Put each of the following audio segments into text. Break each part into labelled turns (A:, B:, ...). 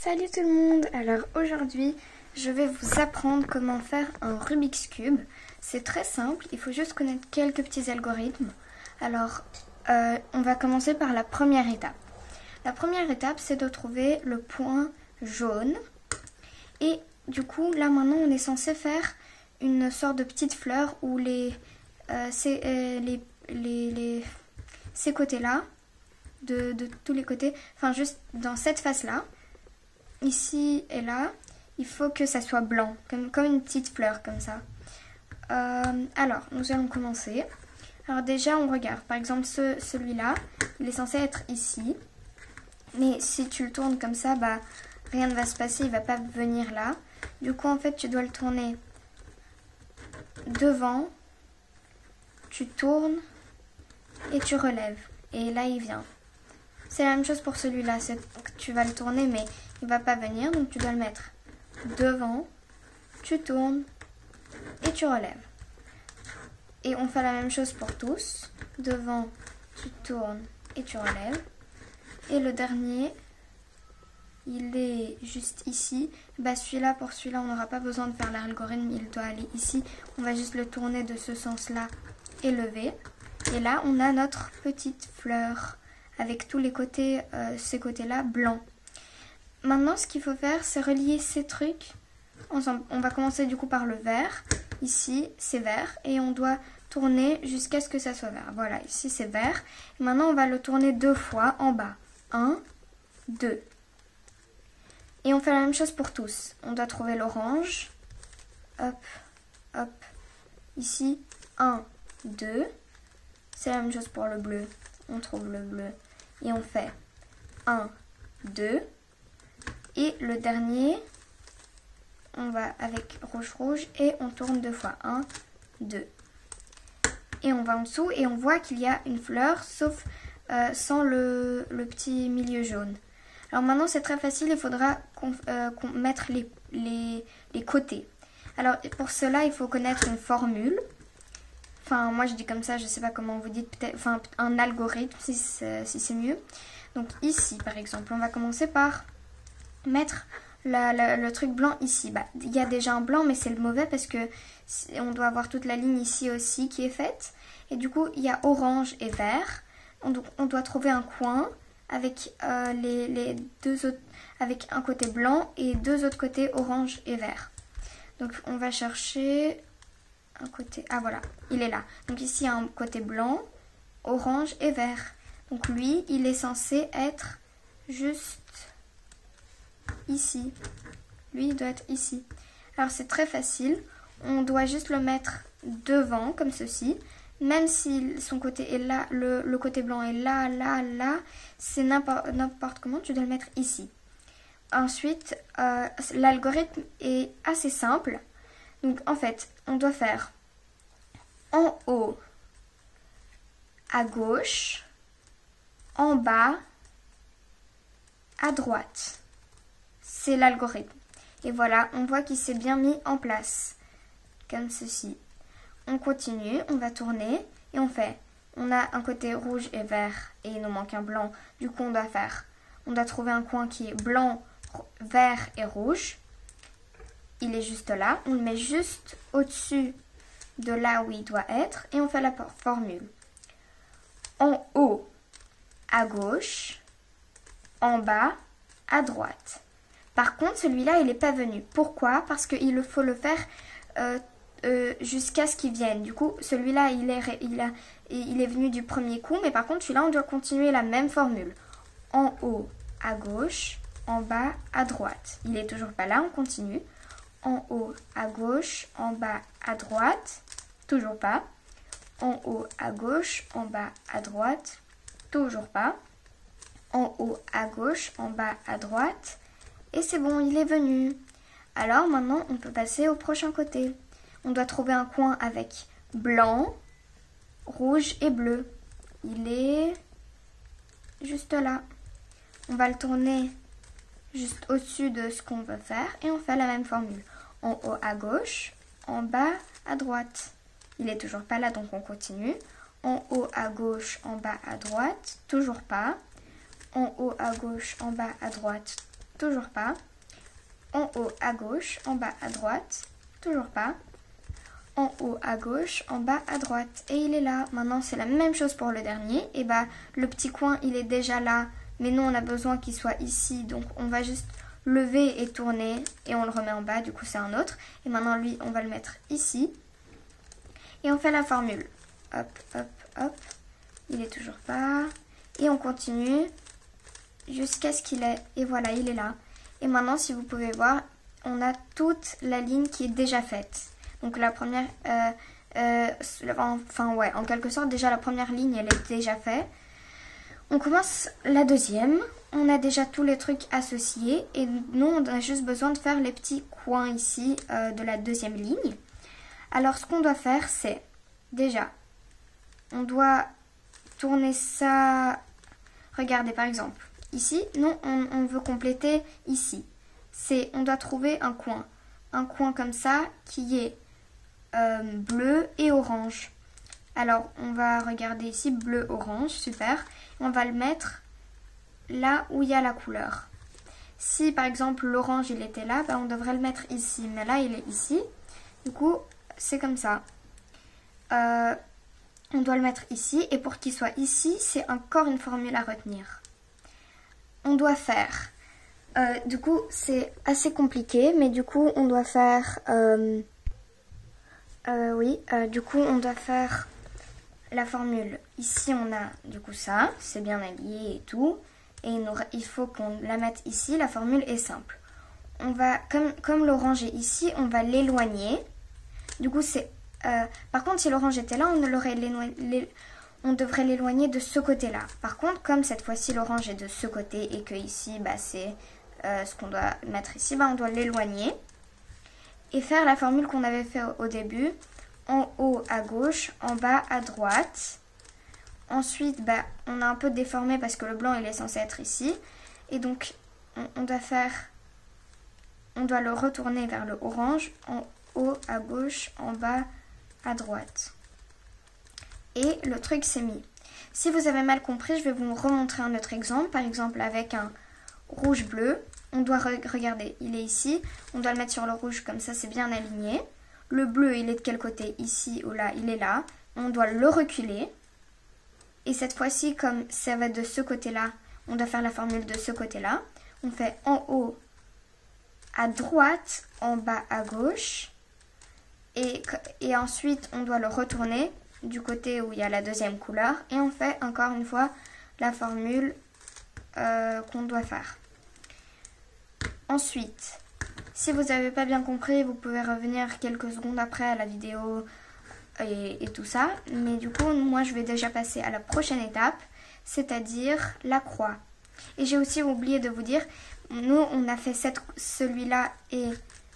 A: Salut tout le monde. Alors aujourd'hui je vais vous apprendre comment faire un Rubik's Cube. C'est très simple, il faut juste connaître quelques petits algorithmes. Alors on va commencer par la première étape. La première étape, c'est de trouver le point jaune. Et du coup là maintenant on est censé faire une sorte de petite fleur où ces côtés là, de tous les côtés, enfin juste dans cette face là, ici et là, il faut que ça soit blanc, comme une petite fleur comme ça. Alors, nous allons commencer. Alors déjà, on regarde. Par exemple, celui-là, il est censé être ici. Mais si tu le tournes comme ça, bah, rien ne va se passer, il ne va pas venir là. Du coup, en fait, tu dois le tourner devant. Tu tournes et tu relèves. Et là, il vient. C'est la même chose pour celui-là. Tu vas le tourner, mais il ne va pas venir. Donc, tu dois le mettre devant. Tu tournes et tu relèves. Et on fait la même chose pour tous. Devant, tu tournes et tu relèves. Et le dernier, il est juste ici. Bah, pour celui-là, on n'aura pas besoin de faire l'algorithme. Il doit aller ici. On va juste le tourner de ce sens-là et lever. Et là, on a notre petite fleur avec tous les côtés, ces côtés-là, blancs. Maintenant, ce qu'il faut faire, c'est relier ces trucs ensemble. On va commencer du coup par le vert. Ici, c'est vert. Et on doit tourner jusqu'à ce que ça soit vert. Voilà, ici, c'est vert. Et maintenant, on va le tourner 2 fois en bas. 1, 2. Et on fait la même chose pour tous. On doit trouver l'orange. Hop, hop. Ici, 1, 2. C'est la même chose pour le bleu. On trouve le bleu. Et on fait 1, 2. Et le dernier, on va avec rouge et on tourne 2 fois. 1, 2. Et on va en dessous et on voit qu'il y a une fleur, sauf sans le petit milieu jaune. Alors maintenant, c'est très facile, il faudra qu'on mette les côtés. Alors pour cela, il faut connaître une formule. Enfin, moi je dis comme ça, je ne sais pas comment vous dites, peut-être, enfin un algorithme si c'est mieux. Donc ici, par exemple, on va commencer par mettre le truc blanc ici. Bah, il y a déjà un blanc, mais c'est le mauvais parce que on doit avoir toute la ligne ici aussi qui est faite. Et du coup, il y a orange et vert. On doit trouver un coin avec les deux autres, avec un côté blanc et 2 autres côtés orange et vert. Donc on va chercher un côté. Ah voilà, il est là. Donc ici, il y a un côté blanc, orange et vert. Donc lui, il est censé être juste ici. Lui, il doit être ici. Alors, c'est très facile. On doit juste le mettre devant, comme ceci. Même si son côté est là, le côté blanc est là, là, là, c'est n'importe comment, tu dois le mettre ici. Ensuite, l'algorithme est assez simple. Donc, en fait, on doit faire en haut, à gauche, en bas, à droite. C'est l'algorithme. Et voilà, on voit qu'il s'est bien mis en place. Comme ceci. On continue, on va tourner et on a un côté rouge et vert et il nous manque un blanc. Du coup, on doit trouver un coin qui est blanc, vert et rouge. Il est juste là. On le met juste au-dessus de là où il doit être et on fait la formule. En haut, à gauche, en bas, à droite. Par contre, celui-là, il n'est pas venu. Pourquoi? Parce qu'il faut le faire jusqu'à ce qu'il vienne. Du coup, celui-là, il est venu du premier coup. Mais par contre, celui-là, on doit continuer la même formule. En haut, à gauche. En bas, à droite. Il n'est toujours pas là, on continue. En haut, à gauche. En bas, à droite. Toujours pas. En haut, à gauche. En bas, à droite. Toujours pas. En haut, à gauche. En bas, à droite. Et c'est bon, il est venu. Alors maintenant, on peut passer au prochain côté. On doit trouver un coin avec blanc, rouge et bleu. Il est juste là. On va le tourner juste au-dessus de ce qu'on veut faire et on fait la même formule. En haut à gauche, en bas à droite. Il n'est toujours pas là, donc on continue. En haut à gauche, en bas à droite. Toujours pas. En haut à gauche, en bas à droite. toujours pas. En haut à gauche, en bas à droite, toujours pas. En haut à gauche, en bas à droite. Et il est là. Maintenant, c'est la même chose pour le dernier. Et bah, le petit coin, il est déjà là. Mais nous, on a besoin qu'il soit ici. Donc, on va juste lever et tourner. Et on le remet en bas. Du coup, c'est un autre. Et maintenant, lui, on va le mettre ici. Et on fait la formule. Hop, hop, hop. Il est toujours pas. Et on continue jusqu'à ce qu'il est. Et voilà, il est là. Et maintenant, si vous pouvez voir, on a toute la ligne qui est déjà faite. Donc la première, en quelque sorte, déjà la première ligne, elle est déjà faite. On commence la deuxième. On a déjà tous les trucs associés. Et nous, on a juste besoin de faire les petits coins ici de la deuxième ligne. Alors, ce qu'on doit faire, c'est, déjà, on doit tourner ça. Regardez, par exemple, ici, non, on veut compléter ici. On doit trouver un coin. Un coin comme ça qui est bleu et orange. Alors, on va regarder ici, bleu, orange, super. On va le mettre là où il y a la couleur. Si, par exemple, l'orange, il était là, ben, on devrait le mettre ici. Mais là, il est ici. Du coup, c'est comme ça. On doit le mettre ici. Et pour qu'il soit ici, c'est encore une formule à retenir. On doit faire... du coup, c'est assez compliqué. Mais du coup, on doit faire... du coup, on doit faire la formule. Ici, on a du coup ça, c'est bien habillé et tout. Et il faut qu'on la mette ici. La formule est simple. On va, comme l'orange est ici, on va l'éloigner. Du coup, c'est... par contre, si l'orange était là, on devrait l'éloigner de ce côté-là. Par contre, comme cette fois-ci, l'orange est de ce côté et que ici, bah, c'est ce qu'on doit mettre ici, bah, on doit l'éloigner. Et faire la formule qu'on avait fait au début. En haut à gauche, en bas à droite. Ensuite, bah, on a un peu déformé parce que le blanc il est censé être ici. Et donc, on doit le retourner vers le orange. En haut à gauche, en bas à droite. Et le truc s'est mis. Si vous avez mal compris, je vais vous remontrer un autre exemple. Par exemple, avec un rouge-bleu. On doit regarder, il est ici. On doit le mettre sur le rouge, comme ça c'est bien aligné. Le bleu, il est de quel côté? Ici ou là? Il est là. On doit le reculer. Et cette fois-ci, comme ça va de ce côté-là, on doit faire la formule de ce côté-là. On fait en haut à droite, en bas à gauche. Et ensuite, on doit le retourner du côté où il y a la deuxième couleur. Et on fait encore une fois la formule qu'on doit faire. Ensuite, si vous n'avez pas bien compris, vous pouvez revenir quelques secondes après à la vidéo et tout ça. Mais du coup, moi, je vais déjà passer à la prochaine étape, c'est-à-dire la croix. Et j'ai aussi oublié de vous dire, nous, on a fait celui-là et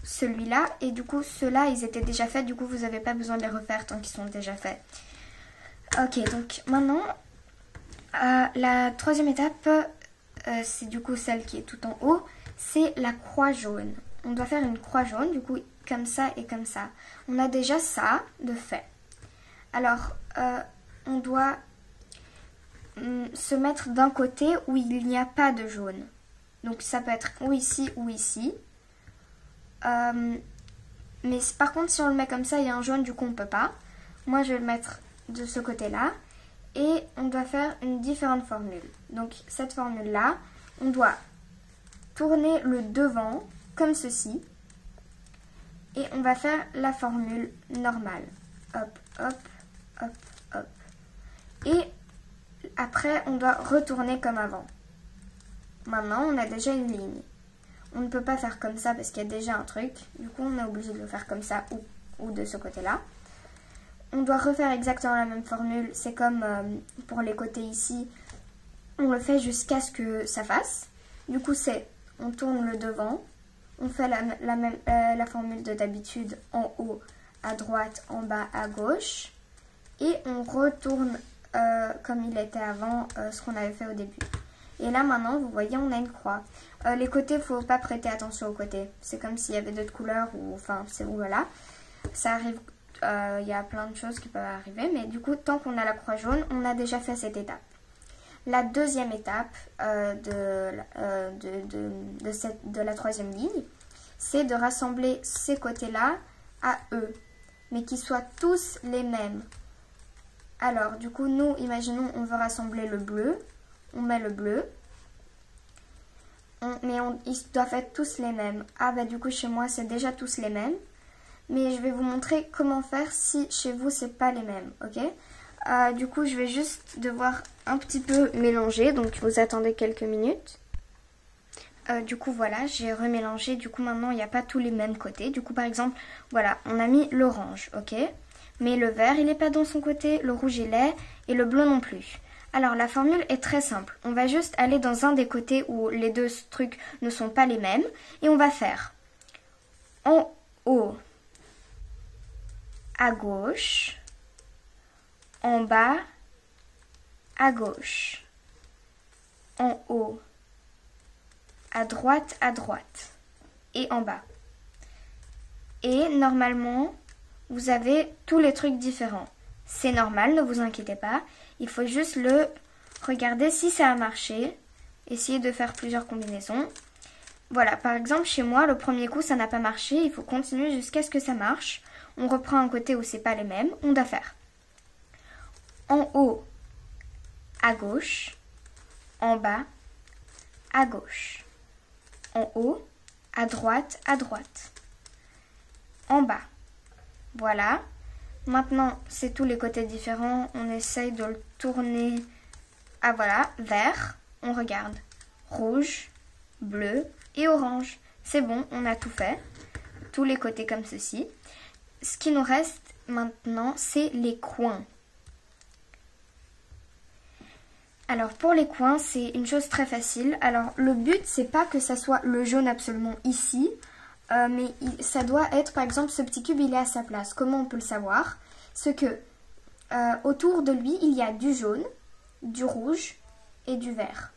A: celui-là. Et du coup, ceux-là, ils étaient déjà faits. Du coup, vous n'avez pas besoin de les refaire tant qu'ils sont déjà faits. Ok, donc maintenant, la troisième étape, c'est du coup celle qui est tout en haut. C'est la croix jaune. On doit faire une croix jaune, du coup, comme ça et comme ça. On a déjà ça de fait. Alors, on doit se mettre d'un côté où il n'y a pas de jaune. Donc, ça peut être ou ici ou ici. Mais par contre, si on le met comme ça, il y a un jaune, du coup, on ne peut pas. Moi, je vais le mettre de ce côté-là. Et on doit faire une différente formule. Donc, cette formule-là, on doit tourner le devant comme ceci et on va faire la formule normale. Hop, hop, hop, hop. Et après, on doit retourner comme avant. Maintenant, on a déjà une ligne. On ne peut pas faire comme ça parce qu'il y a déjà un truc. Du coup, on est obligé de le faire comme ça ou de ce côté-là. On doit refaire exactement la même formule. C'est comme pour les côtés ici. On le fait jusqu'à ce que ça fasse. Du coup, on tourne le devant, on fait la formule de d'habitude en haut à droite, en bas à gauche. Et on retourne comme il était avant, ce qu'on avait fait au début. Et là maintenant, vous voyez, on a une croix. Les côtés, il ne faut pas prêter attention aux côtés. C'est comme s'il y avait d'autres couleurs, ou enfin, c'est voilà. Ça arrive, il y a plein de choses qui peuvent arriver. Mais du coup, tant qu'on a la croix jaune, on a déjà fait cette étape. la deuxième étape de la troisième ligne, c'est de rassembler ces côtés-là à eux, mais qu'ils soient tous les mêmes. Alors, du coup, nous, imaginons, on veut rassembler le bleu. On met le bleu. Ils doivent être tous les mêmes. Ah, bah du coup, chez moi, c'est déjà tous les mêmes. Mais je vais vous montrer comment faire si chez vous, c'est pas les mêmes, ok? Du coup, je vais juste devoir un petit peu mélanger. Donc, vous attendez quelques minutes. Du coup, voilà, j'ai remélangé. Du coup, maintenant, il n'y a pas tous les mêmes côtés. Du coup, par exemple, voilà, on a mis l'orange, ok? Mais le vert, il n'est pas dans son côté, le rouge, il est, et le bleu non plus. Alors, la formule est très simple. On va juste aller dans un des côtés où les deux trucs ne sont pas les mêmes. Et on va faire en haut, à gauche, en bas, à gauche, en haut, à droite, et en bas. Et normalement, vous avez tous les trucs différents. C'est normal, ne vous inquiétez pas. Il faut juste le regarder si ça a marché. Essayez de faire plusieurs combinaisons. Voilà, par exemple, chez moi, le premier coup, ça n'a pas marché. Il faut continuer jusqu'à ce que ça marche. On reprend un côté où c'est pas les mêmes. On doit faire en haut, à gauche, en bas, à gauche, en haut, à droite, en bas. Voilà. Maintenant, c'est tous les côtés différents. On essaye de le tourner. Ah voilà, vert. On regarde. Rouge, bleu et orange. C'est bon, on a tout fait. Tous les côtés comme ceci. Ce qui nous reste maintenant, c'est les coins. Alors pour les coins, c'est une chose très facile. Alors le but, c'est pas que ça soit le jaune absolument ici. Mais ça doit être, par exemple, ce petit cube, il est à sa place. Comment on peut le savoir? C'est que autour de lui, il y a du jaune, du rouge et du vert.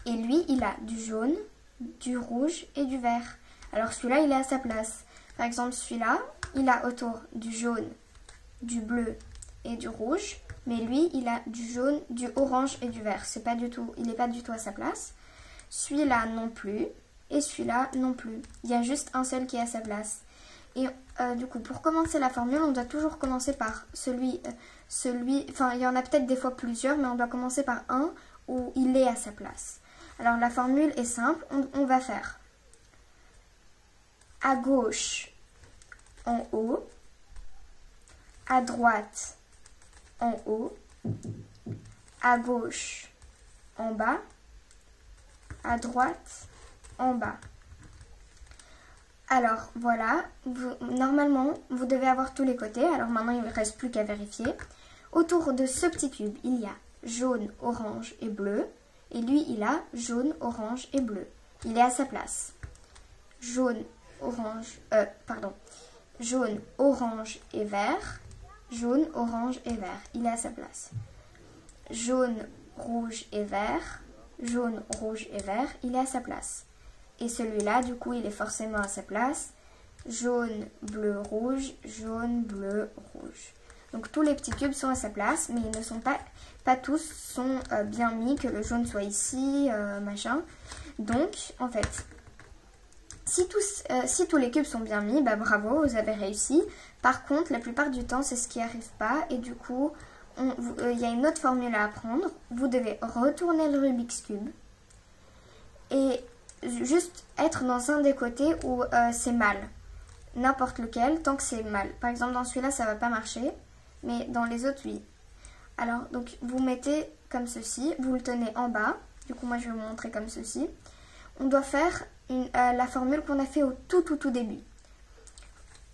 A: Et lui, il a du jaune, du rouge et du vert. Alors celui-là, il est à sa place. Par exemple, celui-là, il a autour du jaune, du bleu et du rouge. Mais lui, il a du jaune, du orange et du vert. C'est pas du tout, il n'est pas du tout à sa place. Celui-là non plus. Et celui-là non plus. Il y a juste un seul qui est à sa place. Et du coup, pour commencer la formule, on doit toujours commencer par enfin, il y en a peut-être des fois plusieurs, mais on doit commencer par un où il est à sa place. Alors, la formule est simple. On va faire à gauche, en haut, à droite, en haut, à gauche, en bas, à droite, en bas. Alors voilà, normalement vous devez avoir tous les côtés. Alors maintenant il ne reste plus qu'à vérifier. Autour de ce petit cube, il y a jaune, orange et bleu. Et lui, il a jaune, orange et bleu. Il est à sa place. Jaune, orange et vert. Jaune, orange et vert. Il est à sa place. Jaune, rouge et vert. Jaune, rouge et vert. Il est à sa place. Et celui-là, du coup, il est forcément à sa place. Jaune, bleu, rouge, jaune, bleu, rouge. Donc tous les petits cubes sont à sa place, mais ils ne sont pas tous sont bien mis, que le jaune soit ici, machin. Donc, en fait, si tous les cubes sont bien mis, bah bravo, vous avez réussi. Par contre, la plupart du temps, c'est ce qui n'arrive pas. Et du coup, il y a une autre formule à apprendre. Vous devez retourner le Rubik's Cube. Et juste être dans un des côtés où c'est mal. N'importe lequel, tant que c'est mal. Par exemple, dans celui-là, ça ne va pas marcher. Mais dans les autres, oui. Alors, donc, vous mettez comme ceci. Vous le tenez en bas. Du coup, moi, je vais vous montrer comme ceci. On doit faire la formule qu'on a fait au tout début.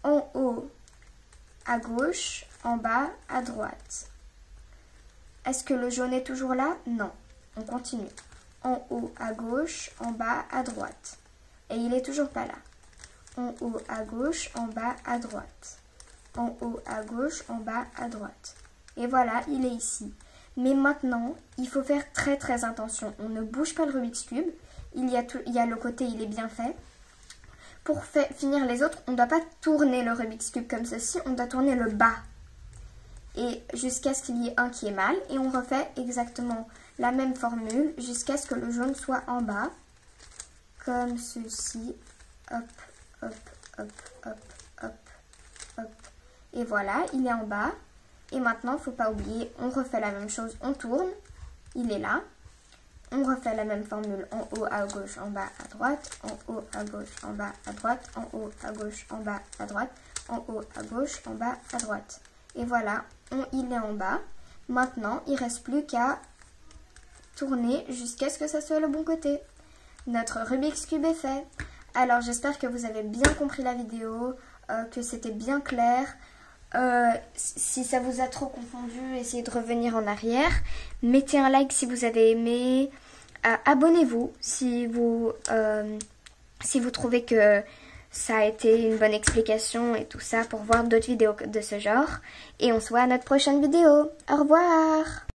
A: En haut, à gauche. En bas, à droite. Est-ce que le jaune est toujours là? Non. On continue. En haut, à gauche. En bas, à droite. Et il n'est toujours pas là. En haut, à gauche. En bas, à droite. En haut, à gauche, en bas, à droite. Et voilà, il est ici. Mais maintenant, il faut faire très attention. On ne bouge pas le Rubik's Cube. Il y a le côté, il est bien fait. Pour finir les autres, on ne doit pas tourner le Rubik's Cube comme ceci. On doit tourner le bas. et jusqu'à ce qu'il y ait un qui est mâle. Et on refait exactement la même formule jusqu'à ce que le jaune soit en bas. Comme ceci. Hop, hop, hop, hop, hop, hop. Et voilà, il est en bas. Et maintenant, il ne faut pas oublier, on refait la même chose, on tourne. Il est là. On refait la même formule en haut à gauche, en bas à droite, en haut à gauche, en bas à droite, en haut à gauche, en bas à droite, en haut à gauche, en bas à droite. Et voilà, il est en bas. Maintenant, il ne reste plus qu'à tourner jusqu'à ce que ça soit le bon côté. Notre Rubik's Cube est fait. Alors, j'espère que vous avez bien compris la vidéo, que c'était bien clair. Si ça vous a trop confondu, essayez de revenir en arrière. Mettez un like si vous avez aimé. Abonnez-vous si vous trouvez que ça a été une bonne explication et tout ça pour voir d'autres vidéos de ce genre. Et on se voit à notre prochaine vidéo. Au revoir!